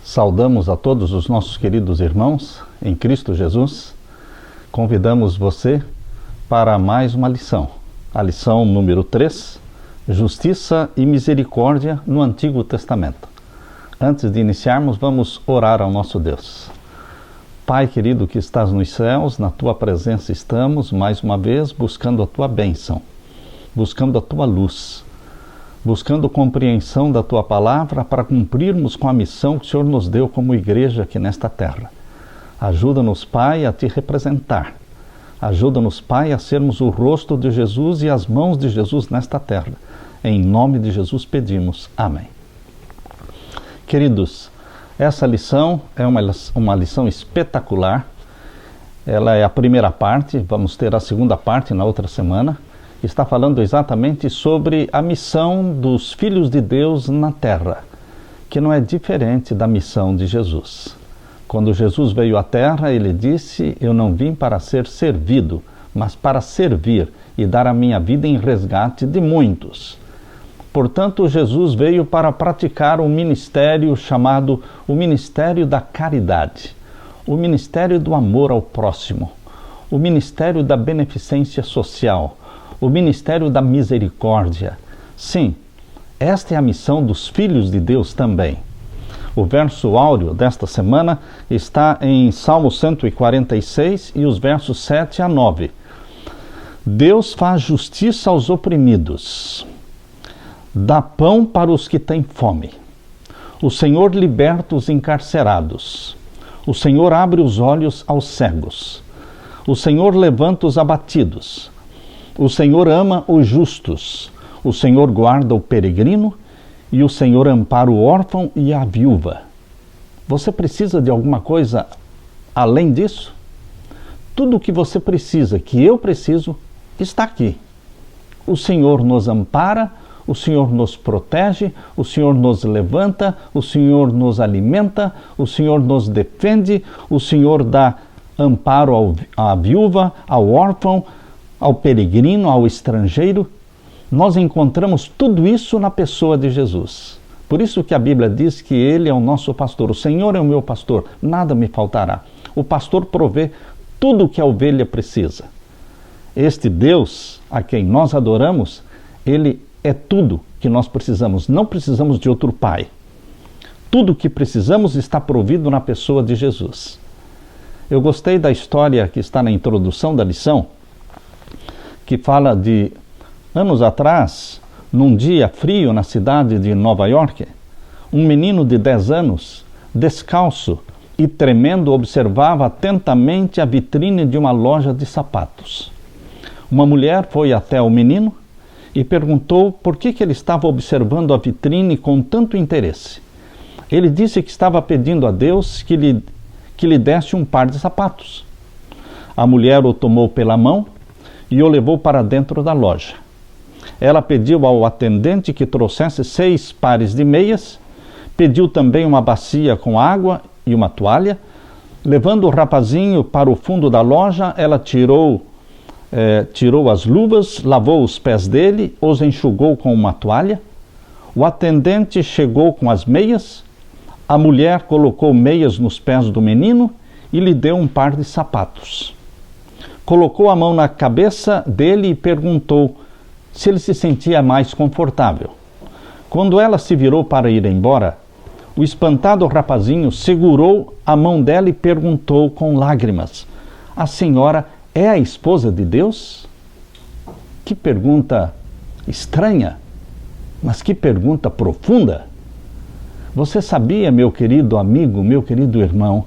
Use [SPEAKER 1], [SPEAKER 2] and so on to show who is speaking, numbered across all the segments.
[SPEAKER 1] Saudamos a todos os nossos queridos irmãos em Cristo Jesus. Convidamos você para mais uma lição. A lição número 3, Justiça e Misericórdia no Antigo Testamento. Antes de iniciarmos, vamos orar ao nosso Deus. Pai querido que estás nos céus, na Tua presença estamos, mais uma vez, buscando a Tua bênção, buscando a Tua luz, buscando compreensão da Tua palavra para cumprirmos com a missão que o Senhor nos deu como igreja aqui nesta terra. Ajuda-nos, Pai, a Te representar. Ajuda-nos, Pai, a sermos o rosto de Jesus e as mãos de Jesus nesta terra. Em nome de Jesus pedimos. Amém. Queridos, essa lição é uma lição espetacular. Ela é a primeira parte, vamos ter a segunda parte na outra semana. Está falando exatamente sobre a missão dos filhos de Deus na terra, que não é diferente da missão de Jesus. Quando Jesus veio à terra, ele disse: eu não vim para ser servido, mas para servir e dar a minha vida em resgate de muitos. Portanto, Jesus veio para praticar um ministério chamado o Ministério da Caridade, o Ministério do Amor ao Próximo, o Ministério da Beneficência Social, o Ministério da Misericórdia. Sim, esta é a missão dos filhos de Deus também. O verso áureo desta semana está em Salmo 146 e os versos 7 a 9. Deus faz justiça aos oprimidos, dá pão para os que têm fome. O Senhor liberta os encarcerados. O Senhor abre os olhos aos cegos. O Senhor levanta os abatidos. O Senhor ama os justos. O Senhor guarda o peregrino e o Senhor ampara o órfão e a viúva. Você precisa de alguma coisa além disso? Tudo o que você precisa, que eu preciso, está aqui. O Senhor nos ampara, o Senhor nos protege, o Senhor nos levanta, o Senhor nos alimenta, o Senhor nos defende, o Senhor dá amparo à viúva, ao órfão, ao peregrino, ao estrangeiro. Nós encontramos tudo isso na pessoa de Jesus. Por isso que a Bíblia diz que Ele é o nosso pastor. O Senhor é o meu pastor, nada me faltará. O pastor provê tudo o que a ovelha precisa. Este Deus a quem nós adoramos, Ele é tudo que nós precisamos. Não precisamos de outro Pai. Tudo o que precisamos está provido na pessoa de Jesus. Eu gostei da história que está na introdução da lição, que fala de anos atrás, num dia frio na cidade de Nova York, um menino de 10 anos, descalço e tremendo, observava atentamente a vitrine de uma loja de sapatos. Uma mulher foi até o menino e perguntou por que ele estava observando a vitrine com tanto interesse. Ele disse que estava pedindo a Deus que lhe desse um par de sapatos. A mulher o tomou pela mão e o levou para dentro da loja. Ela pediu ao atendente que trouxesse 6 pares de meias, pediu também uma bacia com água e uma toalha. Levando o rapazinho para o fundo da loja, ela tirou as luvas, lavou os pés dele, os enxugou com uma toalha. O atendente chegou com as meias, a mulher colocou meias nos pés do menino e lhe deu um par de sapatos. Colocou a mão na cabeça dele e perguntou se ele se sentia mais confortável. Quando ela se virou para ir embora, o espantado rapazinho segurou a mão dela e perguntou com lágrimas: a senhora é a esposa de Deus? Que pergunta estranha, mas que pergunta profunda. Você sabia, meu querido amigo, meu querido irmão,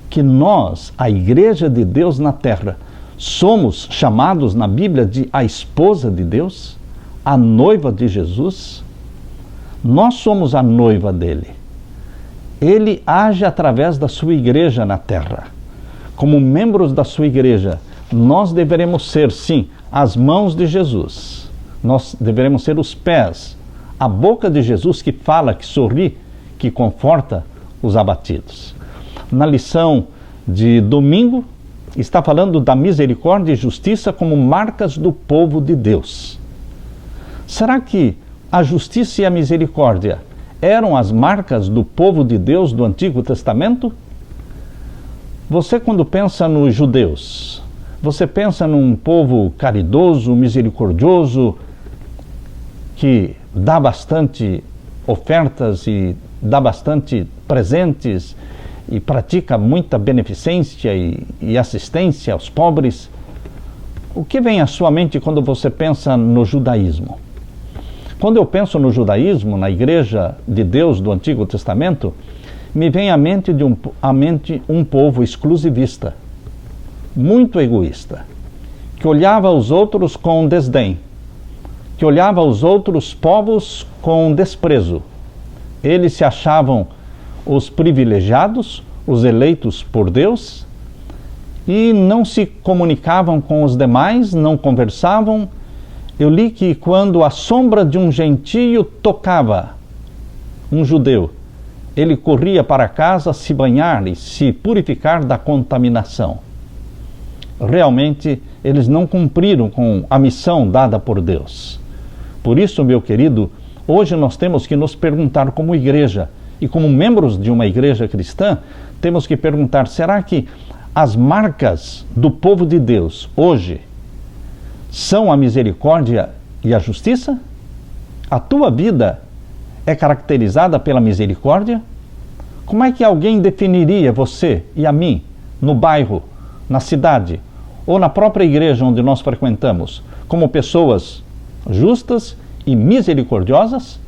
[SPEAKER 1] que nós, a Igreja de Deus na Terra, somos chamados na Bíblia de a esposa de Deus, a noiva de Jesus? Nós somos a noiva dele. Ele age através da sua igreja na terra. Como membros da sua igreja, nós deveremos ser, sim, as mãos de Jesus. Nós deveremos ser os pés, a boca de Jesus que fala, que sorri, que conforta os abatidos. Na lição de domingo, está falando da misericórdia e justiça como marcas do povo de Deus. Será que a justiça e a misericórdia eram as marcas do povo de Deus do Antigo Testamento? Você, quando pensa nos judeus, você pensa num povo caridoso, misericordioso, que dá bastante ofertas e dá bastante presentes e pratica muita beneficência e assistência aos pobres? O que vem à sua mente quando você pensa no judaísmo? Quando eu penso no judaísmo, na Igreja de Deus do Antigo Testamento, me vem à mente um povo exclusivista, muito egoísta, que olhava os outros com desdém, que olhava os outros povos com desprezo. Eles se achavam os privilegiados, os eleitos por Deus, e não se comunicavam com os demais, não conversavam. Eu li que quando a sombra de um gentio tocava um judeu, ele corria para casa se banhar e se purificar da contaminação. Realmente, eles não cumpriram com a missão dada por Deus. Por isso, meu querido, hoje nós temos que nos perguntar como igreja, e como membros de uma igreja cristã, temos que perguntar, será que as marcas do povo de Deus hoje são a misericórdia e a justiça? A tua vida é caracterizada pela misericórdia? Como é que alguém definiria você e a mim, no bairro, na cidade, ou na própria igreja onde nós frequentamos, como pessoas justas e misericordiosas,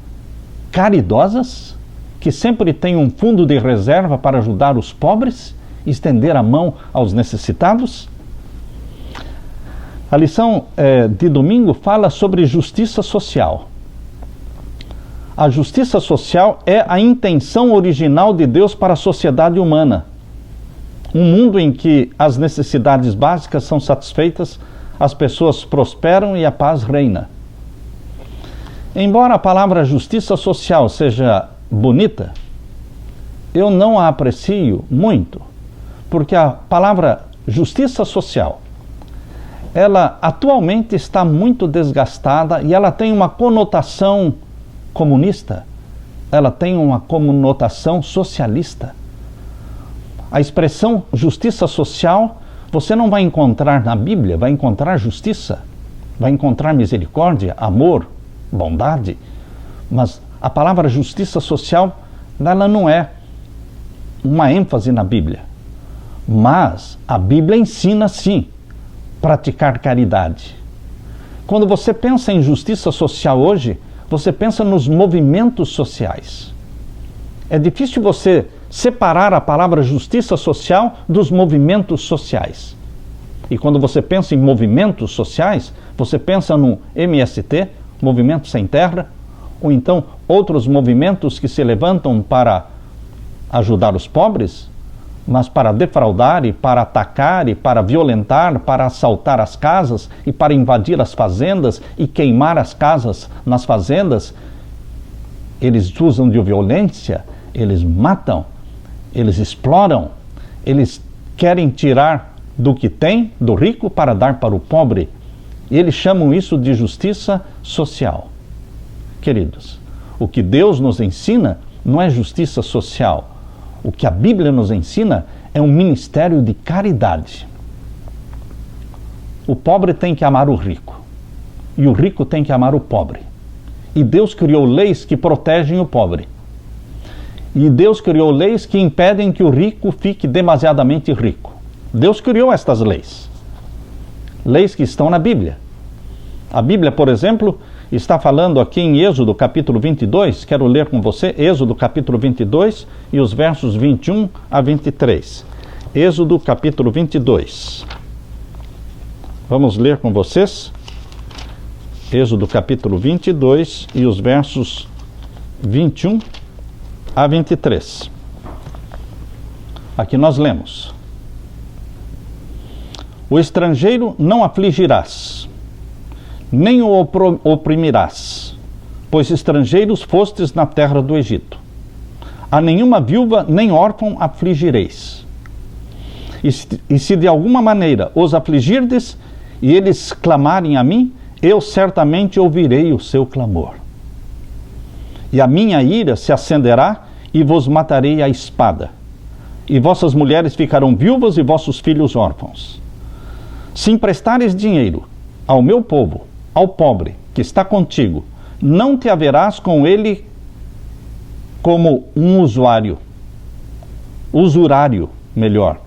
[SPEAKER 1] caridosas, que sempre têm um fundo de reserva para ajudar os pobres, estender a mão aos necessitados? A lição de domingo fala sobre justiça social. A justiça social é a intenção original de Deus para a sociedade humana. Um mundo em que as necessidades básicas são satisfeitas, as pessoas prosperam e a paz reina. Embora a palavra justiça social seja bonita, eu não a aprecio muito, porque a palavra justiça social, ela atualmente está muito desgastada e ela tem uma conotação comunista, ela tem uma conotação socialista. A expressão justiça social você não vai encontrar na Bíblia, vai encontrar justiça, vai encontrar misericórdia, amor, bondade, mas a palavra justiça social, ela não é uma ênfase na Bíblia. Mas a Bíblia ensina, sim, praticar caridade. Quando você pensa em justiça social hoje, você pensa nos movimentos sociais. É difícil você separar a palavra justiça social dos movimentos sociais. E quando você pensa em movimentos sociais, você pensa no MST, Movimento Sem Terra, ou então outros movimentos que se levantam para ajudar os pobres, mas para defraudar e para atacar e para violentar, para assaltar as casas e para invadir as fazendas e queimar as casas nas fazendas. Eles usam de violência, eles matam, eles exploram, eles querem tirar do que tem, do rico, para dar para o pobre. E eles chamam isso de justiça social. Queridos, o que Deus nos ensina não é justiça social. O que a Bíblia nos ensina é um ministério de caridade. O pobre tem que amar o rico, e o rico tem que amar o pobre. E Deus criou leis que protegem o pobre. E Deus criou leis que impedem que o rico fique demasiadamente rico. Deus criou estas leis. Leis que estão na Bíblia. A Bíblia, por exemplo, está falando aqui em Êxodo capítulo 22, quero ler com você, Êxodo capítulo 22 e os versos 21 a 23. Êxodo capítulo 22. Vamos ler com vocês. Êxodo capítulo 22 e os versos 21 a 23. Aqui nós lemos: O estrangeiro não afligirás, nem o oprimirás, pois estrangeiros fostes na terra do Egito. A nenhuma viúva nem órfão afligireis. E se de alguma maneira os afligirdes, e eles clamarem a mim, eu certamente ouvirei o seu clamor. e a minha ira se acenderá, e vos matarei à espada. E vossas mulheres ficarão viúvas e vossos filhos órfãos. Se emprestares dinheiro ao meu povo, ao pobre que está contigo, não te haverás com ele como um usurário, melhor.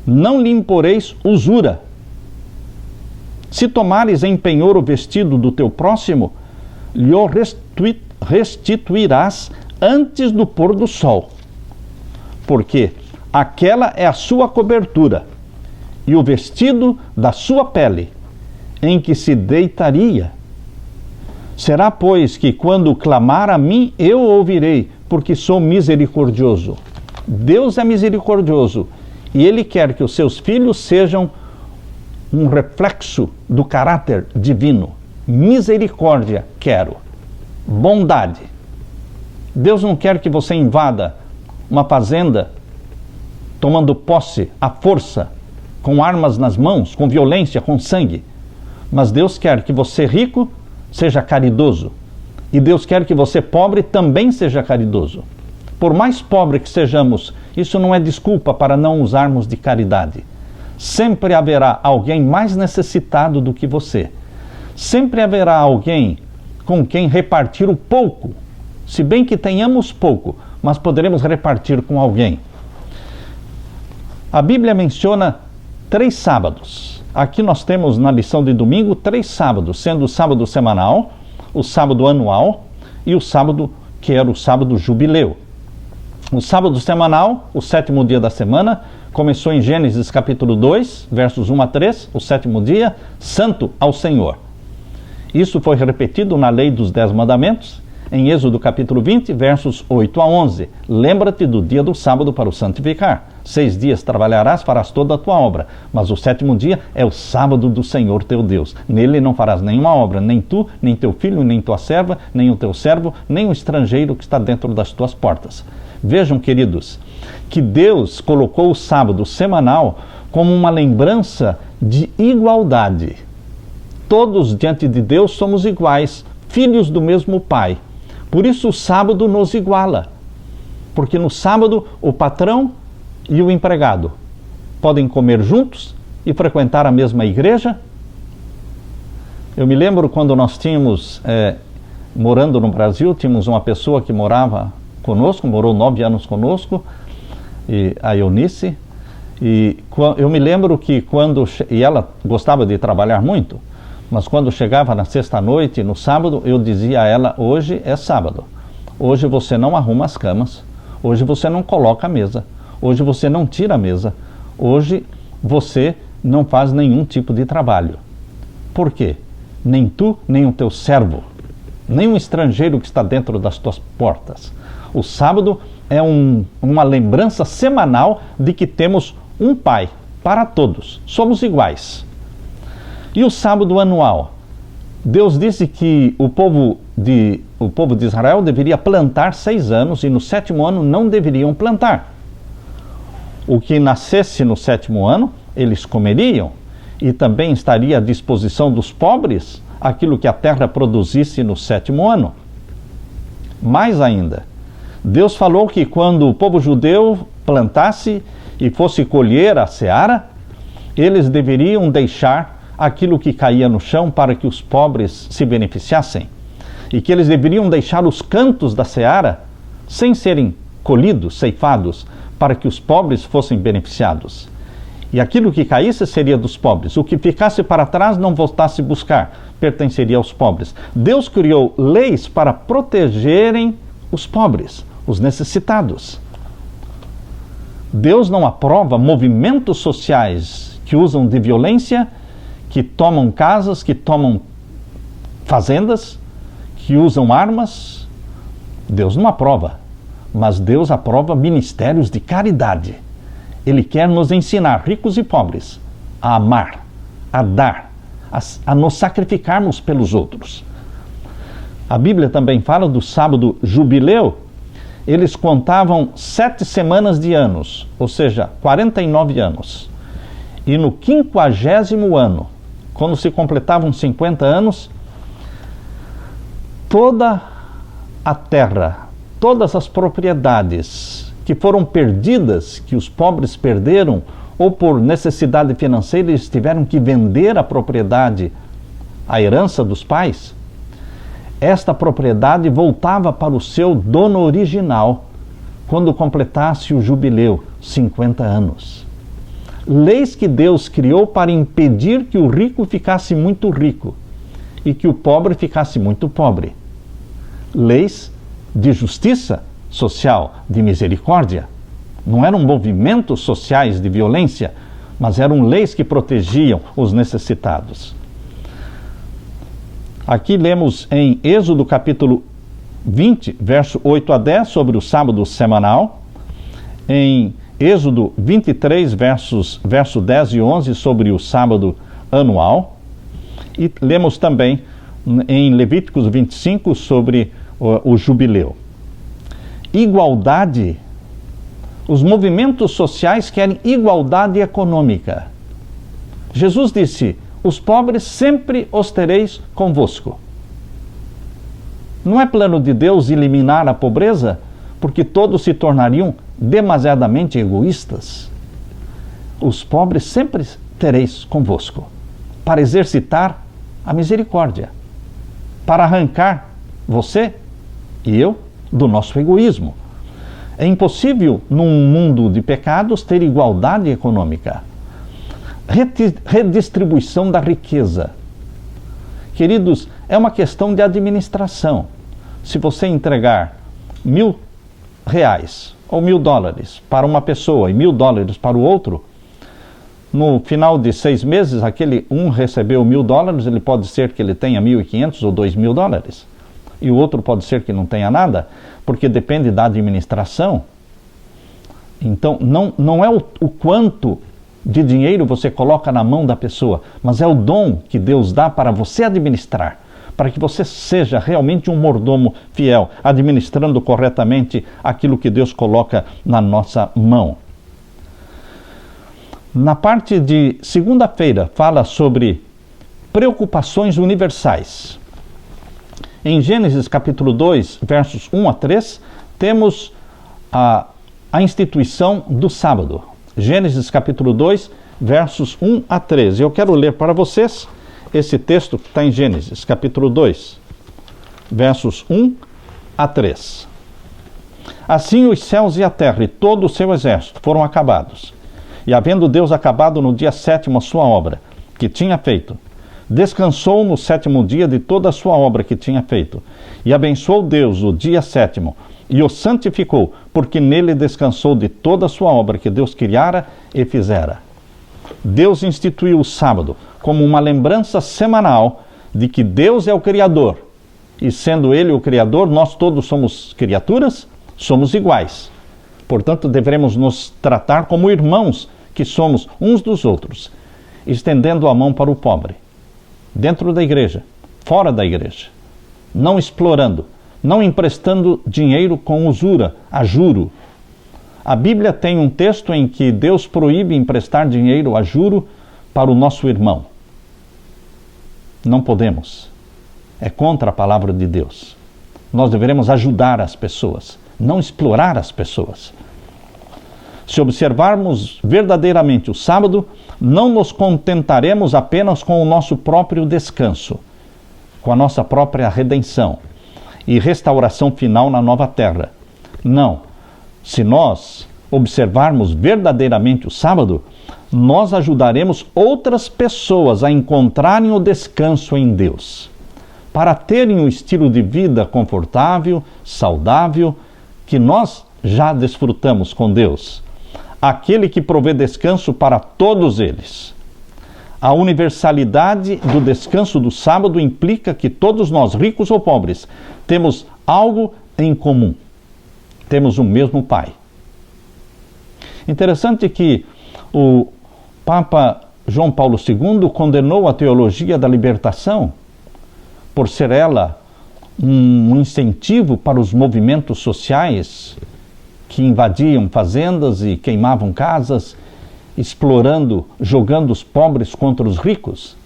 [SPEAKER 1] Não lhe imporeis usura. Se tomares em penhor o vestido do teu próximo, lhe o restituirás antes do pôr do sol, porque aquela é a sua cobertura e o vestido da sua pele, em que se deitaria. Será, pois, que quando clamar a mim, eu ouvirei, porque sou misericordioso. Deus é misericordioso e Ele quer que os seus filhos sejam um reflexo do caráter divino. Misericórdia quero, bondade. Deus não quer que você invada uma fazenda tomando posse à força, com armas nas mãos, com violência, com sangue. Mas Deus quer que você rico seja caridoso. E Deus quer que você pobre também seja caridoso. Por mais pobre que sejamos, isso não é desculpa para não usarmos de caridade. Sempre haverá alguém mais necessitado do que você. Sempre haverá alguém com quem repartir o pouco. Se bem que tenhamos pouco, mas poderemos repartir com alguém. A Bíblia menciona 3 sábados. Aqui nós temos na lição de domingo 3 sábados, sendo o sábado semanal, o sábado anual e o sábado que era o sábado jubileu. O sábado semanal, o 7º dia da semana, começou em Gênesis capítulo 2, versos 1 a 3, o 7º dia, santo ao Senhor. Isso foi repetido na lei dos 10 mandamentos, em Êxodo capítulo 20, versos 8 a 11. Lembra-te do dia do sábado para o santificar. 6 dias trabalharás, farás toda a tua obra, mas o 7º dia é o sábado do Senhor teu Deus. Nele não farás nenhuma obra, nem tu, nem teu filho, nem tua serva, nem o teu servo, nem o estrangeiro que está dentro das tuas portas. Vejam, queridos, que Deus colocou o sábado semanal como uma lembrança de igualdade. Todos diante de Deus somos iguais, filhos do mesmo Pai. Por isso o sábado nos iguala, porque no sábado o patrão e o empregado podem comer juntos e frequentar a mesma igreja. Eu me lembro quando nós tínhamos, morando no Brasil, tínhamos uma pessoa que morava conosco, morou 9 anos conosco, a Eunice, e eu me lembro que e ela gostava de trabalhar muito, mas quando chegava na sexta-noite, no sábado, eu dizia a ela: hoje é sábado, hoje você não arruma as camas, hoje você não coloca a mesa, hoje você não tira a mesa, hoje você não faz nenhum tipo de trabalho. Por quê? Nem tu, nem o teu servo, nem um estrangeiro que está dentro das tuas portas. O sábado é uma lembrança semanal de que temos um Pai para todos, somos iguais. E o sábado anual? Deus disse que o povo de Israel deveria plantar 6 anos e no 7º ano não deveriam plantar. O que nascesse no 7º ano, eles comeriam, e também estaria à disposição dos pobres aquilo que a terra produzisse no 7º ano. Mais ainda, Deus falou que quando o povo judeu plantasse e fosse colher a seara, eles deveriam deixar aquilo que caía no chão para que os pobres se beneficiassem, e que eles deveriam deixar os cantos da seara sem serem colhidos, ceifados, para que os pobres fossem beneficiados. E aquilo que caísse seria dos pobres. O que ficasse para trás não voltasse buscar, pertenceria aos pobres. Deus criou leis para protegerem os pobres, os necessitados. Deus não aprova movimentos sociais que usam de violência, que tomam casas, que tomam fazendas, que usam armas. Deus não aprova, mas Deus aprova ministérios de caridade. Ele quer nos ensinar, ricos e pobres, a amar, a dar, a nos sacrificarmos pelos outros. A Bíblia também fala do sábado jubileu. Eles contavam 7 semanas de anos, ou seja, 49 anos. E no 50º ano, quando se completavam 50 anos, toda a terra, todas as propriedades que foram perdidas, que os pobres perderam, ou por necessidade financeira eles tiveram que vender a propriedade, a herança dos pais, esta propriedade voltava para o seu dono original quando completasse o jubileu, 50 anos. Leis que Deus criou para impedir que o rico ficasse muito rico e que o pobre ficasse muito pobre. Leis de justiça social, de misericórdia. Não eram movimentos sociais de violência, mas eram leis que protegiam os necessitados. Aqui lemos em Êxodo capítulo 20, verso 8 a 10, sobre o sábado semanal. Em Êxodo 23, verso 10 e 11, sobre o sábado anual. E lemos também em Levíticos 25 sobre o jubileu. Igualdade. Os movimentos sociais querem igualdade econômica. Jesus disse: os pobres sempre os tereis convosco. Não é plano de Deus eliminar a pobreza, porque todos se tornariam demasiadamente egoístas. Os pobres sempre tereis convosco, para exercitar a misericórdia, para arrancar você e eu do nosso egoísmo. É impossível, num mundo de pecados, ter igualdade econômica. Redistribuição da riqueza. Queridos, é uma questão de administração. Se você entregar R$1.000 ou $1.000 para uma pessoa e $1.000 para o outro, no final de 6 meses, aquele um recebeu $1.000, ele pode ser que ele tenha $1.500 ou $2.000. E o outro pode ser que não tenha nada, porque depende da administração. Então, não é o quanto de dinheiro você coloca na mão da pessoa, mas é o dom que Deus dá para você administrar, para que você seja realmente um mordomo fiel, administrando corretamente aquilo que Deus coloca na nossa mão. Na parte de segunda-feira, fala sobre preocupações universais. Em Gênesis capítulo 2, versos 1 a 3, temos a instituição do sábado. Gênesis capítulo 2, versos 1 a 13. Eu quero ler para vocês esse texto que está em Gênesis capítulo 2, versos 1 a 3. Assim os céus e a terra e todo o seu exército foram acabados. E havendo Deus acabado no dia 7º a sua obra, que tinha feito, descansou no 7º dia de toda a sua obra que tinha feito. E abençoou Deus o dia 7º e o santificou, porque nele descansou de toda a sua obra que Deus criara e fizera. Deus instituiu o sábado como uma lembrança semanal de que Deus é o Criador. E sendo Ele o Criador, nós todos somos criaturas, somos iguais. Portanto, devemos nos tratar como irmãos que somos uns dos outros, estendendo a mão para o pobre, dentro da igreja, fora da igreja, não explorando, não emprestando dinheiro com usura, a juro. A Bíblia tem um texto em que Deus proíbe emprestar dinheiro a juro para o nosso irmão. Não podemos. É contra a palavra de Deus. Nós deveremos ajudar as pessoas, não explorar as pessoas. Se observarmos verdadeiramente o sábado, não nos contentaremos apenas com o nosso próprio descanso, com a nossa própria redenção e restauração final na nova terra. Não. Se nós observarmos verdadeiramente o sábado, nós ajudaremos outras pessoas a encontrarem o descanso em Deus, para terem um estilo de vida confortável, saudável, que nós já desfrutamos com Deus. Aquele que provê descanso para todos eles. A universalidade do descanso do sábado implica que todos nós, ricos ou pobres, temos algo em comum. Temos o mesmo Pai. Interessante que o Papa João Paulo II condenou a teologia da libertação por ser ela um incentivo para os movimentos sociais que invadiam fazendas e queimavam casas, explorando, jogando os pobres contra os ricos.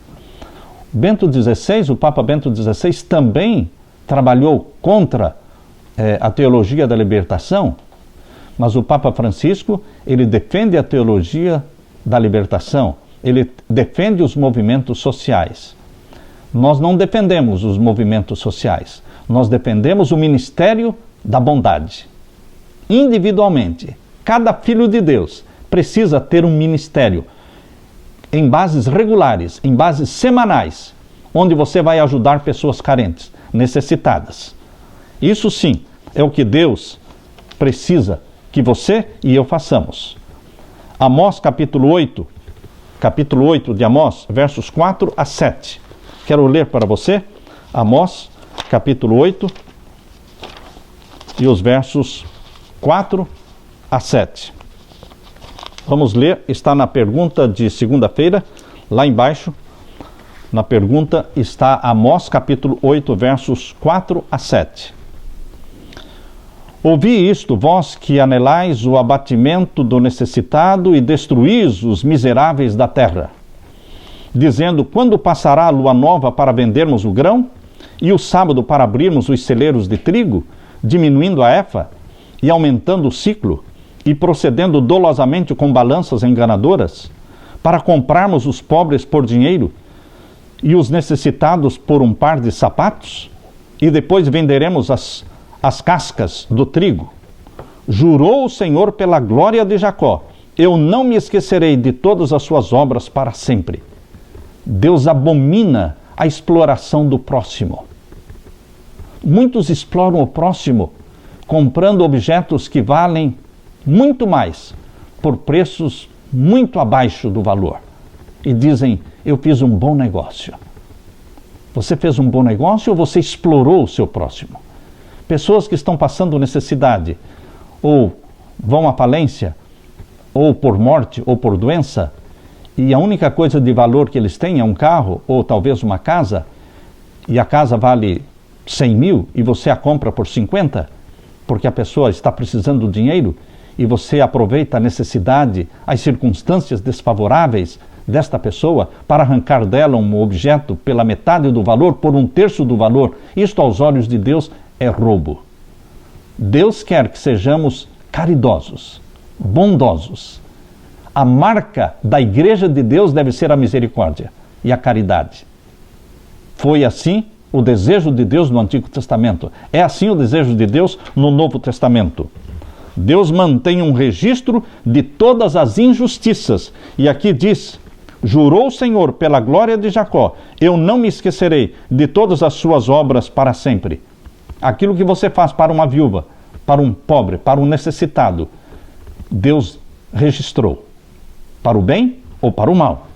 [SPEAKER 1] Bento XVI, o Papa Bento XVI, também trabalhou contra a teologia da libertação, mas o Papa Francisco, ele defende a teologia da libertação, ele defende os movimentos sociais. Nós não defendemos os movimentos sociais, nós defendemos o ministério da bondade. Individualmente, cada filho de Deus precisa ter um ministério em bases regulares, em bases semanais, onde você vai ajudar pessoas carentes, necessitadas. Isso sim é o que Deus precisa que você e eu façamos. Amós capítulo 8 de Amós, versos 4 a 7. Quero ler para você, Amós capítulo 8 e os versos 4 a 7. Vamos ler, está na pergunta de segunda-feira, lá embaixo, na pergunta está Amós capítulo 8, versos 4 a 7. Ouvi isto, vós que anelais o abatimento do necessitado e destruís os miseráveis da terra, dizendo, quando passará a lua nova para vendermos o grão, e o sábado para abrirmos os celeiros de trigo, diminuindo a efa e aumentando o ciclo, e procedendo dolosamente com balanças enganadoras, para comprarmos os pobres por dinheiro e os necessitados por um par de sapatos, e depois venderemos as cascas do trigo. Jurou o Senhor pela glória de Jacó, eu não me esquecerei de todas as suas obras para sempre. Deus abomina a exploração do próximo. Muitos exploram o próximo comprando objetos que valem muito mais, por preços muito abaixo do valor. E dizem, eu fiz um bom negócio. Você fez um bom negócio ou você explorou o seu próximo? Pessoas que estão passando necessidade, ou vão à falência, ou por morte, ou por doença, e a única coisa de valor que eles têm é um carro, ou talvez uma casa, e a casa vale 100 mil, e você a compra por 50, porque a pessoa está precisando do dinheiro, e você aproveita a necessidade, as circunstâncias desfavoráveis desta pessoa para arrancar dela um objeto pela metade do valor, por um terço do valor. Isto aos olhos de Deus é roubo. Deus quer que sejamos caridosos, bondosos. A marca da igreja de Deus deve ser a misericórdia e a caridade. Foi assim o desejo de Deus no Antigo Testamento. É assim o desejo de Deus no Novo Testamento. Deus mantém um registro de todas as injustiças. E aqui diz, jurou o Senhor pela glória de Jacó, eu não me esquecerei de todas as suas obras para sempre. Aquilo que você faz para uma viúva, para um pobre, para um necessitado, Deus registrou, para o bem ou para o mal.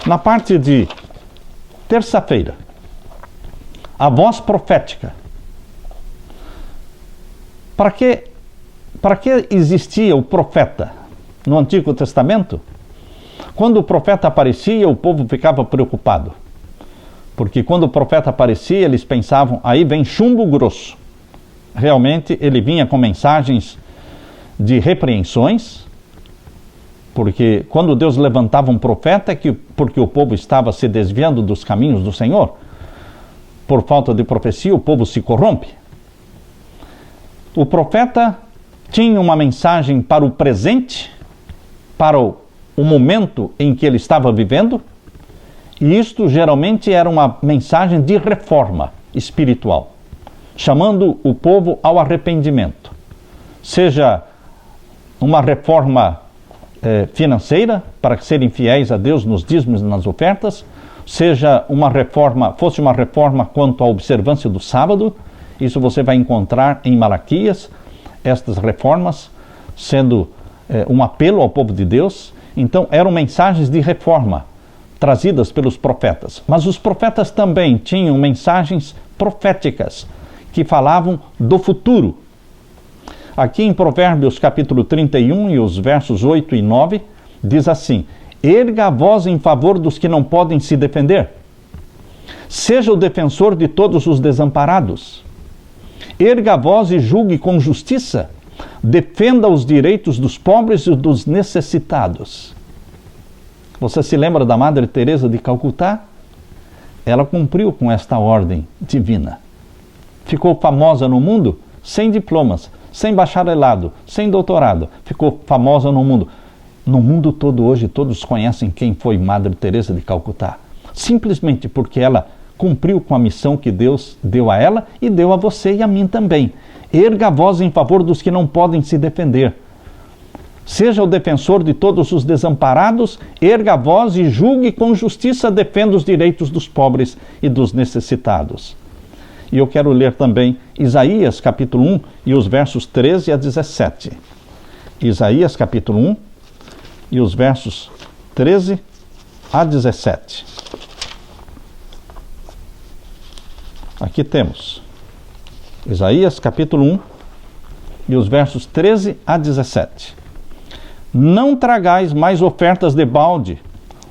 [SPEAKER 1] Na parte de terça-feira, a voz profética. Para que existia o profeta no Antigo Testamento? Quando o profeta aparecia, o povo ficava preocupado. Porque quando o profeta aparecia, eles pensavam, aí vem chumbo grosso. Realmente, ele vinha com mensagens de repreensões, porque quando Deus levantava um profeta, é porque o povo estava se desviando dos caminhos do Senhor. Por falta de profecia, o povo se corrompe. O profeta tinha uma mensagem para o presente, para o momento em que ele estava vivendo, e isto geralmente era uma mensagem de reforma espiritual, chamando o povo ao arrependimento. Seja uma reforma financeira, para serem fiéis a Deus nos dízimos e nas ofertas, seja fosse uma reforma quanto à observância do sábado. Isso você vai encontrar em Malaquias, estas reformas sendo um apelo ao povo de Deus. Então eram mensagens de reforma trazidas pelos profetas. Mas os profetas também tinham mensagens proféticas que falavam do futuro. Aqui em Provérbios capítulo 31 e os versos 8 e 9, diz assim, erga a voz em favor dos que não podem se defender. Seja o defensor de todos os desamparados. Erga a voz e julgue com justiça. Defenda os direitos dos pobres e dos necessitados. Você se lembra da Madre Teresa de Calcutá? Ela cumpriu com esta ordem divina. ficou famosa no mundo sem diplomas, sem bacharelado, sem doutorado. Ficou famosa no mundo. No mundo todo hoje, todos conhecem quem foi Madre Teresa de Calcutá. Simplesmente porque ela cumpriu com a missão que Deus deu a ela e deu a você e a mim também. Erga a voz em favor dos que não podem se defender. Seja o defensor de todos os desamparados, erga a voz e julgue com justiça, defenda os direitos dos pobres e dos necessitados. E eu quero ler também Isaías capítulo 1 e os versos 13 a 17. Isaías capítulo 1 e os versos 13 a 17. Aqui temos Isaías capítulo 1 e os versos 13 a 17. Não tragais mais ofertas de balde.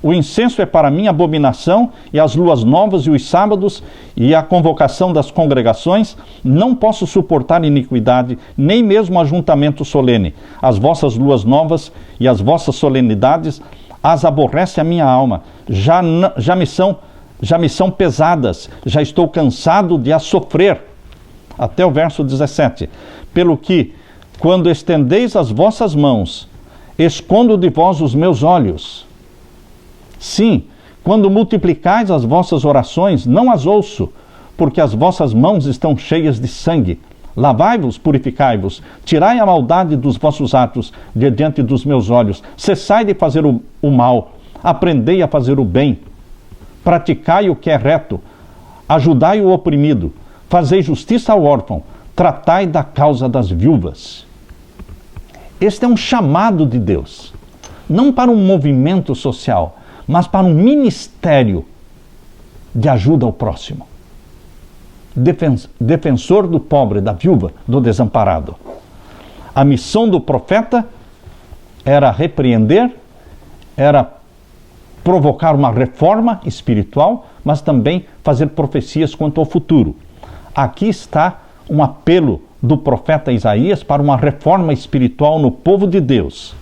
[SPEAKER 1] O incenso é para mim abominação, e as luas novas e os sábados, e a convocação das congregações. Não posso suportar iniquidade, nem mesmo ajuntamento solene. As vossas luas novas e as vossas solenidades as aborrece a minha alma. Já me são pesadas, já estou cansado de as sofrer. Até o verso 17. Pelo que, quando estendeis as vossas mãos, escondo de vós os meus olhos. Sim, quando multiplicais as vossas orações, não as ouço, porque as vossas mãos estão cheias de sangue. Lavai-vos, purificai-vos, tirai a maldade dos vossos atos de diante dos meus olhos. Cessai de fazer o mal, aprendei a fazer o bem. Praticai o que é reto, ajudai o oprimido, fazei justiça ao órfão, tratai da causa das viúvas. Este é um chamado de Deus, não para um movimento social, mas para um ministério de ajuda ao próximo. Defensor do pobre, da viúva, do desamparado. A missão do profeta era repreender, era provocar uma reforma espiritual, mas também fazer profecias quanto ao futuro. Aqui está um apelo do profeta Isaías para uma reforma espiritual no povo de Deus.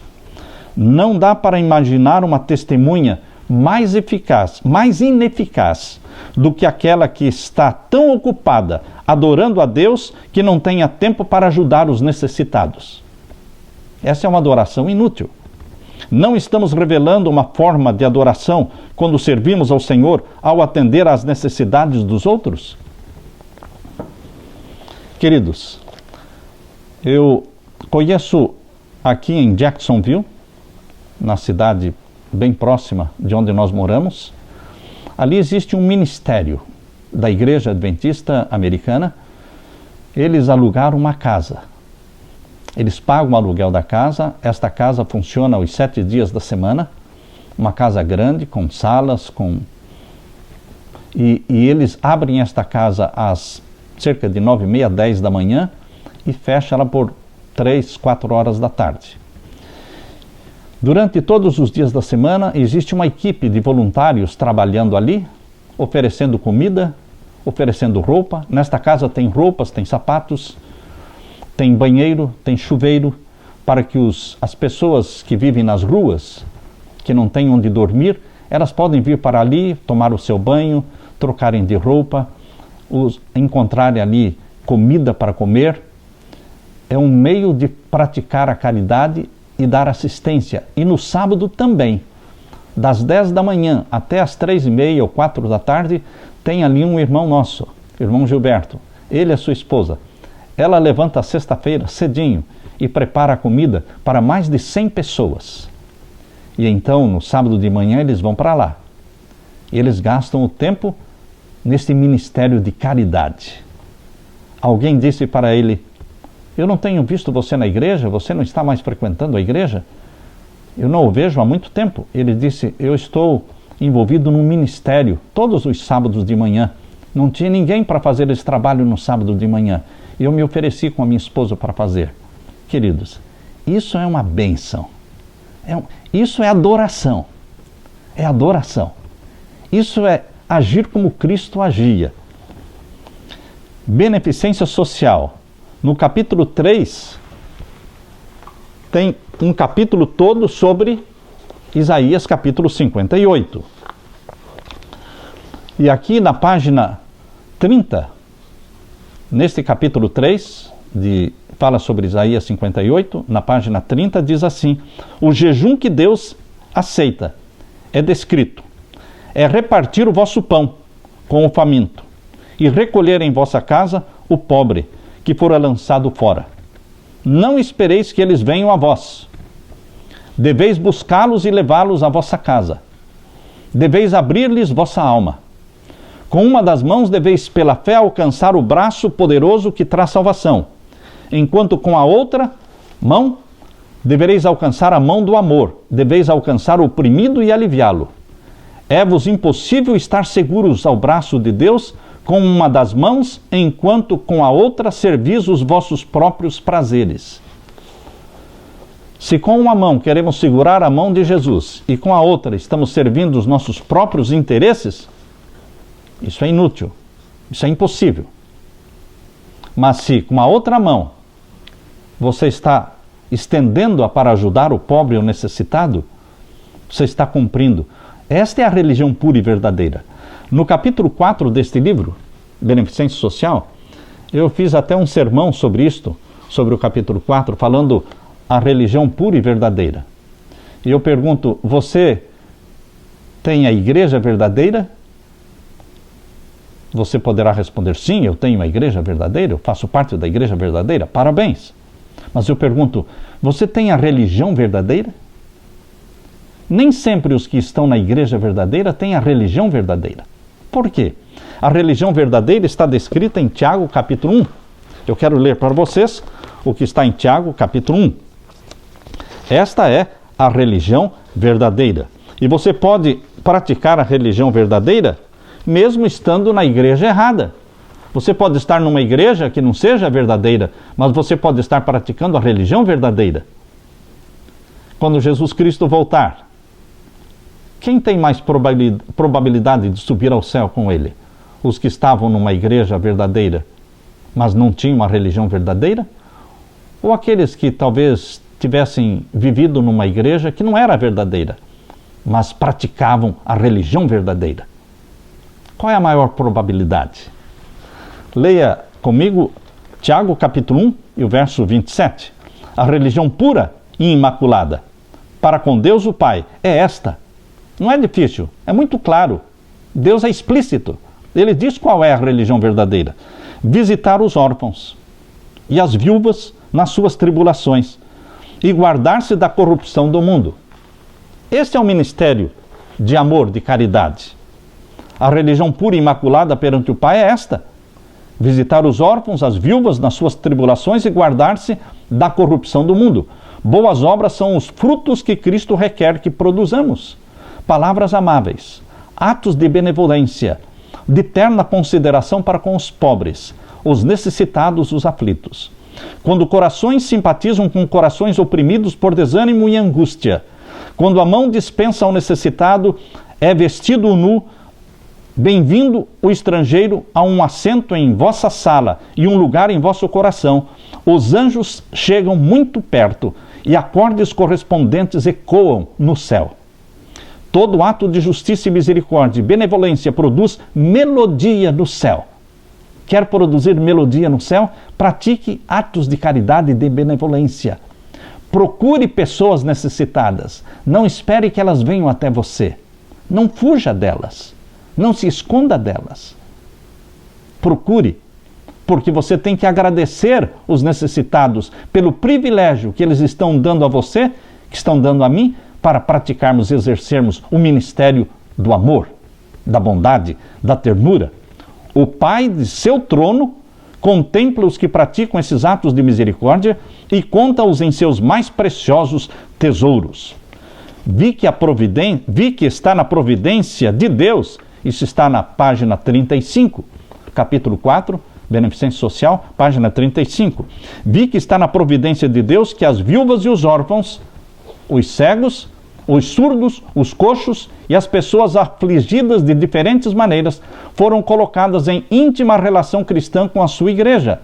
[SPEAKER 1] Não dá para imaginar uma testemunha mais eficaz, mais ineficaz do que aquela que está tão ocupada adorando a Deus que não tenha tempo para ajudar os necessitados. Essa é uma adoração inútil. Não estamos revelando uma forma de adoração quando servimos ao Senhor ao atender às necessidades dos outros? Queridos, eu conheço aqui em Jacksonville, na cidade bem próxima de onde nós moramos, ali existe um ministério da Igreja Adventista Americana. Eles alugaram uma casa. Eles pagam o aluguel da casa. Esta casa funciona os 7 dias da semana. Uma casa grande, com salas, E eles abrem esta casa às cerca de 9h30, 10 da manhã e fecham ela por 3, 4 horas da tarde. Durante todos os dias da semana, existe uma equipe de voluntários trabalhando ali, oferecendo comida, oferecendo roupa. Nesta casa tem roupas, tem sapatos, tem banheiro, tem chuveiro, para que as pessoas que vivem nas ruas, que não têm onde dormir, elas podem vir para ali, tomar o seu banho, trocarem de roupa, encontrarem ali comida para comer. É um meio de praticar a caridade e dar assistência. E no sábado também, das 10 da manhã até as 3h30 ou 4 da tarde, tem ali um irmão nosso, irmão Gilberto. Ele e a sua esposa. Ela levanta sexta-feira cedinho e prepara a comida para mais de 100 pessoas. E então, no sábado de manhã, eles vão para lá. E eles gastam o tempo nesse ministério de caridade. Alguém disse para ele: eu não tenho visto você na igreja, você não está mais frequentando a igreja? Eu não o vejo há muito tempo. Ele disse: eu estou envolvido num ministério todos os sábados de manhã. Não tinha ninguém para fazer esse trabalho no sábado de manhã. Eu me ofereci com a minha esposa para fazer. Queridos, isso é uma bênção. Isso é adoração. É adoração. Isso é agir como Cristo agia. Beneficência social. No capítulo 3, tem um capítulo todo sobre Isaías capítulo 58. E aqui na página 30, Neste capítulo 3, fala sobre Isaías 58, na página 30, diz assim: o jejum que Deus aceita é descrito: é repartir o vosso pão com o faminto, e recolher em vossa casa o pobre que fora lançado fora. Não espereis que eles venham a vós. Deveis buscá-los e levá-los à vossa casa. Deveis abrir-lhes vossa alma. Com uma das mãos deveis pela fé alcançar o braço poderoso que traz salvação, enquanto com a outra mão devereis alcançar a mão do amor, deveis alcançar o oprimido e aliviá-lo. É-vos impossível estar seguros ao braço de Deus com uma das mãos, enquanto com a outra servis os vossos próprios prazeres. Se com uma mão queremos segurar a mão de Jesus e com a outra estamos servindo os nossos próprios interesses, isso é inútil, isso é impossível. Mas se com a outra mão você está estendendo-a para ajudar o pobre e o necessitado, você está cumprindo. Esta é a religião pura e verdadeira. No capítulo 4 deste livro, Beneficência Social, eu fiz até um sermão sobre isto, sobre o capítulo 4, falando a religião pura e verdadeira. E eu pergunto, você tem a igreja verdadeira? Você poderá responder, sim, eu tenho a igreja verdadeira, eu faço parte da igreja verdadeira, parabéns. Mas eu pergunto, você tem a religião verdadeira? Nem sempre os que estão na igreja verdadeira têm a religião verdadeira. Por quê? A religião verdadeira está descrita em Tiago capítulo 1. Eu quero ler para vocês o que está em Tiago capítulo 1. Esta é a religião verdadeira. E você pode praticar a religião verdadeira mesmo estando na igreja errada. Você pode estar numa igreja que não seja verdadeira, mas você pode estar praticando a religião verdadeira. Quando Jesus Cristo voltar, quem tem mais probabilidade de subir ao céu com ele? Os que estavam numa igreja verdadeira, mas não tinham uma religião verdadeira? Ou aqueles que talvez tivessem vivido numa igreja que não era verdadeira, mas praticavam a religião verdadeira? Qual é a maior probabilidade? Leia comigo Tiago capítulo 1 e o verso 27. A religião pura e imaculada para com Deus o Pai é esta. Não é difícil, é muito claro. Deus é explícito. Ele diz qual é a religião verdadeira. Visitar os órfãos e as viúvas nas suas tribulações e guardar-se da corrupção do mundo. Este é o ministério de amor, de caridade. A religião pura e imaculada perante o Pai é esta: visitar os órfãos, as viúvas nas suas tribulações e guardar-se da corrupção do mundo. Boas obras são os frutos que Cristo requer que produzamos. Palavras amáveis, atos de benevolência, de terna consideração para com os pobres, os necessitados, os aflitos. Quando corações simpatizam com corações oprimidos por desânimo e angústia, quando a mão dispensa ao necessitado, é vestido o nu, bem-vindo o estrangeiro a um assento em vossa sala e um lugar em vosso coração. Os anjos chegam muito perto e acordes correspondentes ecoam no céu. Todo ato de justiça e misericórdia e benevolência produz melodia no céu. Quer produzir melodia no céu? Pratique atos de caridade e de benevolência. Procure pessoas necessitadas. Não espere que elas venham até você. Não fuja delas. Não se esconda delas. Procure, porque você tem que agradecer os necessitados pelo privilégio que eles estão dando a você, que estão dando a mim, para praticarmos e exercermos o ministério do amor, da bondade, da ternura. O Pai de seu trono contempla os que praticam esses atos de misericórdia e conta-os em seus mais preciosos tesouros. Vi que está na providência de Deus. Isso está na página 35, capítulo 4, Beneficência Social, página 35. Vi que está na providência de Deus que as viúvas e os órfãos, os cegos, os surdos, os coxos e as pessoas afligidas de diferentes maneiras foram colocadas em íntima relação cristã com a sua igreja.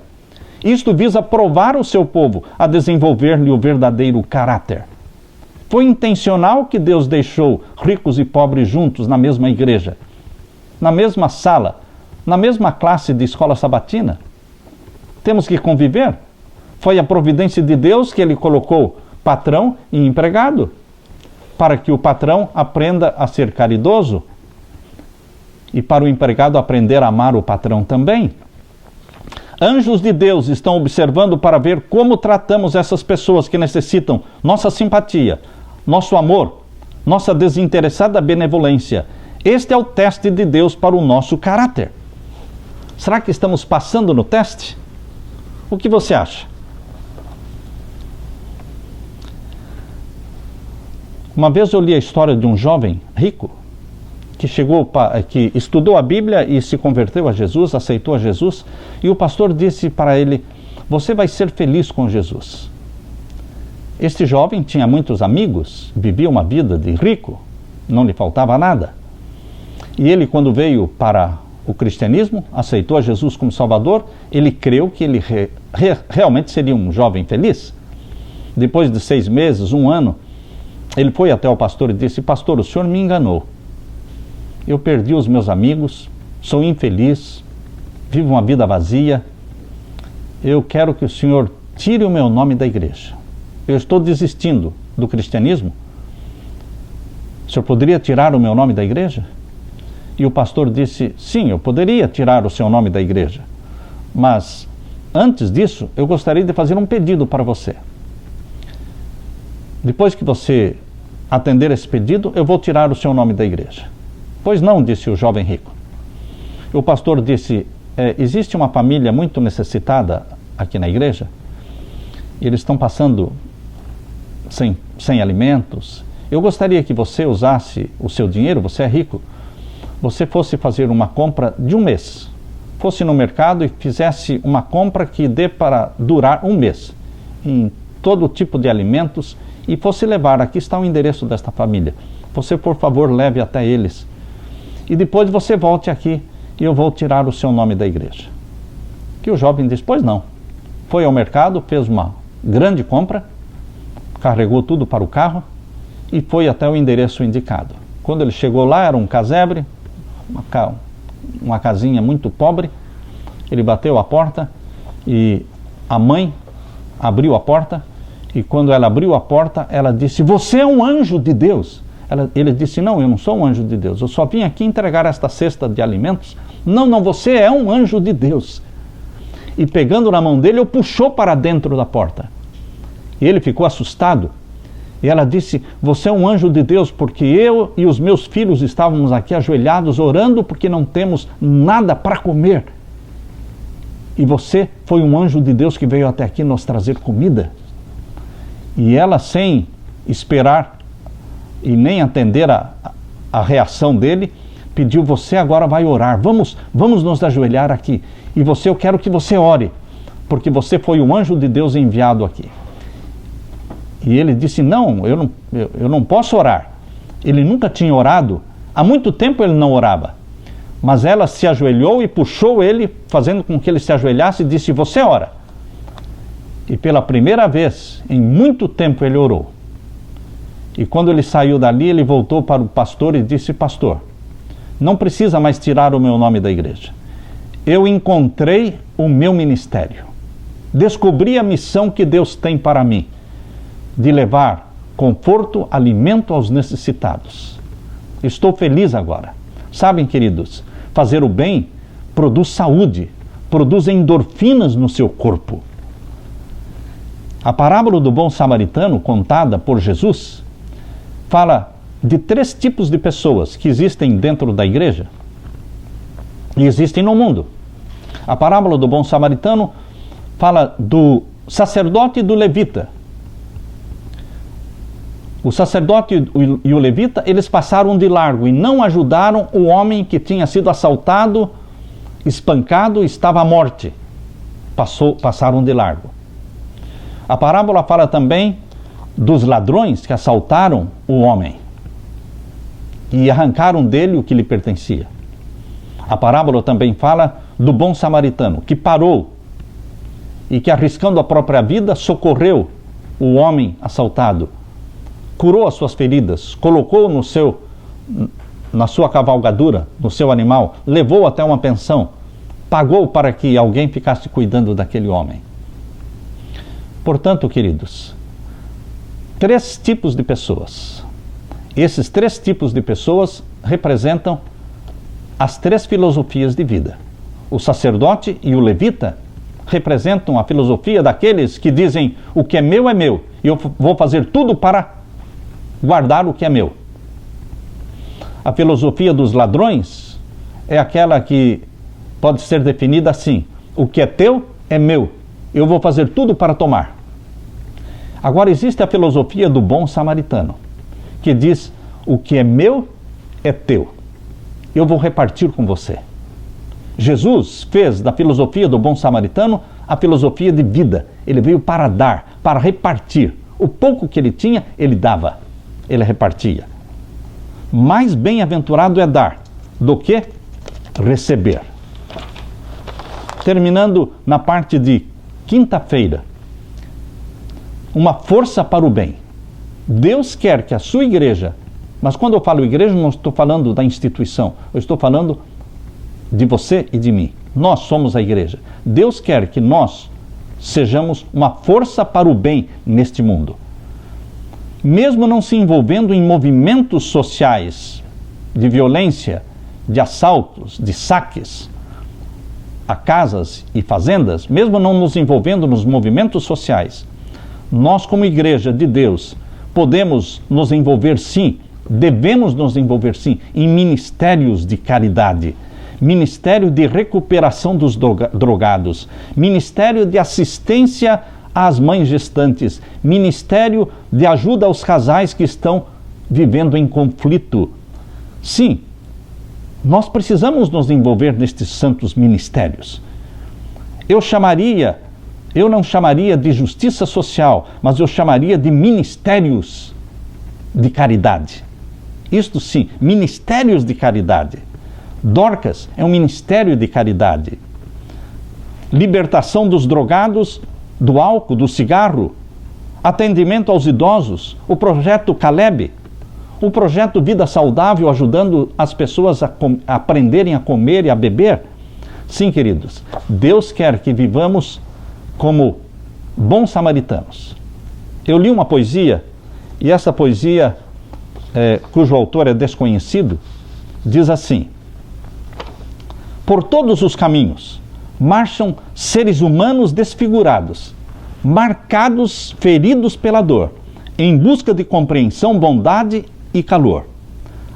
[SPEAKER 1] Isto visa provar o seu povo a desenvolver-lhe o verdadeiro caráter. Foi intencional que Deus deixou ricos e pobres juntos na mesma igreja, na mesma sala, na mesma classe de escola sabatina. temos que conviver. Foi a providência de Deus que Ele colocou patrão e empregado, para que o patrão aprenda a ser caridoso e para o empregado aprender a amar o patrão também. Anjos de Deus estão observando para ver como tratamos essas pessoas que necessitam nossa simpatia, nosso amor, nossa desinteressada benevolência. Este é o teste de Deus para o nosso caráter. Será que estamos passando no teste? O que você acha? Uma vez eu li a história de um jovem rico que estudou a Bíblia e se converteu a Jesus, aceitou a Jesus, e o pastor disse para ele: você vai ser feliz com Jesus. Este jovem tinha muitos amigos, vivia uma vida de rico, não lhe faltava nada. E ele, quando veio para o cristianismo, aceitou a Jesus como Salvador, ele creu que ele realmente seria um jovem feliz. Depois de 6 meses, 1 ano, ele foi até o pastor e disse: pastor, o senhor me enganou. Eu perdi os meus amigos, sou infeliz, vivo uma vida vazia. Eu quero que o senhor tire o meu nome da igreja. Eu estou desistindo do cristianismo. O senhor poderia tirar o meu nome da igreja? E o pastor disse: sim, eu poderia tirar o seu nome da igreja. Mas, antes disso, eu gostaria de fazer um pedido para você. Depois que você atender esse pedido, eu vou tirar o seu nome da igreja. Pois não, disse o jovem rico. O pastor disse: existe uma família muito necessitada aqui na igreja. Eles estão passando sem alimentos. Eu gostaria que você usasse o seu dinheiro, você é rico, você fosse fazer uma compra de 1 mês. Fosse no mercado e fizesse uma compra que dê para durar 1 mês, em todo tipo de alimentos, e fosse levar. Aqui está o endereço desta família. Você, por favor, leve até eles. E depois você volte aqui e eu vou tirar o seu nome da igreja. Que o jovem disse: pois não. Foi ao mercado, fez uma grande compra, carregou tudo para o carro e foi até o endereço indicado. Quando ele chegou lá, era um casebre, uma casinha muito pobre. Ele bateu a porta e a mãe abriu a porta, e quando ela abriu a porta, ela disse: você é um anjo de Deus. Ele disse: não, eu não sou um anjo de Deus, eu só vim aqui entregar esta cesta de alimentos. Não, você é um anjo de Deus. E pegando na mão dele, o puxou para dentro da porta. E ele ficou assustado. E ela disse: você é um anjo de Deus, porque eu e os meus filhos estávamos aqui ajoelhados orando porque não temos nada para comer. E você foi um anjo de Deus que veio até aqui nos trazer comida. E ela, sem esperar e nem atender a reação dele, pediu: você agora vai orar, vamos nos ajoelhar aqui. E eu quero que você ore, porque você foi o anjo de Deus enviado aqui. E ele disse: não, eu não posso orar. Ele nunca tinha orado, há muito tempo ele não orava. Mas ela se ajoelhou e puxou ele, fazendo com que ele se ajoelhasse, e disse: você ora. E pela primeira vez em muito tempo ele orou. E quando ele saiu dali, ele voltou para o pastor e disse: pastor, não precisa mais tirar o meu nome da igreja. Eu encontrei o meu ministério. Descobri a missão que Deus tem para mim, de levar conforto, alimento aos necessitados. Estou feliz agora. Sabem, queridos, fazer o bem produz saúde, produz endorfinas no seu corpo. A parábola do bom samaritano, contada por Jesus, fala de 3 tipos de pessoas que existem dentro da igreja e existem no mundo. A parábola do bom samaritano fala do sacerdote e do levita. O sacerdote e o levita, eles passaram de largo e não ajudaram o homem que tinha sido assaltado, espancado, estava à morte. Passaram de largo. A parábola fala também dos ladrões que assaltaram o homem e arrancaram dele o que lhe pertencia. A parábola também fala do bom samaritano, que parou e que, arriscando a própria vida, socorreu o homem assaltado, curou as suas feridas, colocou na sua cavalgadura, no seu animal, levou até uma pensão pagou para que alguém ficasse cuidando daquele homem. Portanto, queridos, 3 tipos de pessoas. Esses 3 tipos de pessoas representam as 3 filosofias de vida. O sacerdote e o levita representam a filosofia daqueles que dizem: o que é meu e eu vou fazer tudo para guardar o que é meu. A filosofia dos ladrões é aquela que pode ser definida assim: o que é teu é meu, eu vou fazer tudo para tomar. Agora existe a filosofia do bom samaritano, que diz: o que é meu é teu, eu vou repartir com você. Jesus fez da filosofia do bom samaritano a filosofia de vida. Ele veio para dar, para repartir. O pouco que ele tinha, ele dava, ele repartia. Mais bem-aventurado é dar do que receber. Terminando na parte de quinta-feira, uma força para o bem. Deus quer que a sua igreja, mas quando eu falo igreja, não estou falando da instituição, eu estou falando de você e de mim. Nós somos a igreja. Deus quer que nós sejamos uma força para o bem neste mundo. Mesmo não se envolvendo em movimentos sociais de violência, de assaltos, de saques a casas e fazendas, mesmo não nos envolvendo nos movimentos sociais, nós, como igreja de Deus, podemos nos envolver sim, devemos nos envolver sim, em ministérios de caridade, ministério de recuperação dos drogados, ministério de assistência às mães gestantes, ministério de ajuda aos casais que estão vivendo em conflito. Sim, nós precisamos nos envolver nestes santos ministérios. Eu não chamaria de justiça social, mas eu chamaria de ministérios de caridade. Isto sim, ministérios de caridade. Dorcas é um ministério de caridade. Libertação dos drogados, do álcool, do cigarro, atendimento aos idosos, o projeto Caleb, o projeto Vida Saudável, ajudando as pessoas a aprenderem a comer e a beber. Sim, queridos, Deus quer que vivamos como bons samaritanos. Eu li uma poesia, e essa poesia, cujo autor é desconhecido, diz assim: por todos os caminhos marcham seres humanos desfigurados, marcados, feridos pela dor, em busca de compreensão, bondade e calor.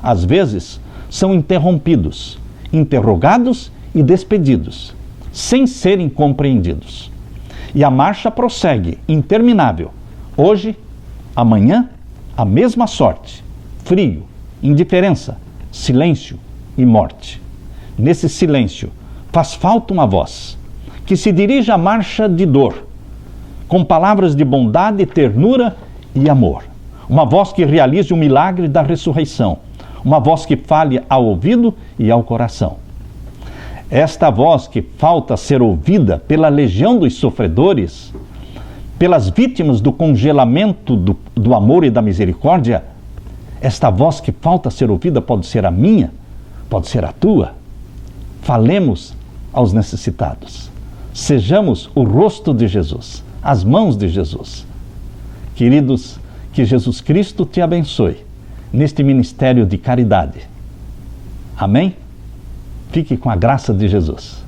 [SPEAKER 1] Às vezes são interrompidos, interrogados e despedidos, sem serem compreendidos. E a marcha prossegue, interminável. Hoje, amanhã, a mesma sorte. Frio, indiferença, silêncio e morte. Nesse silêncio, faz falta uma voz que se dirija à marcha de dor, com palavras de bondade, ternura e amor. Uma voz que realize o milagre da ressurreição. Uma voz que fale ao ouvido e ao coração. Esta voz que falta ser ouvida pela legião dos sofredores, pelas vítimas do congelamento do amor e da misericórdia, esta voz que falta ser ouvida pode ser a minha, pode ser a tua. Falemos aos necessitados. Sejamos o rosto de Jesus, as mãos de Jesus. Queridos, que Jesus Cristo te abençoe neste ministério de caridade. Amém? Fique com a graça de Jesus.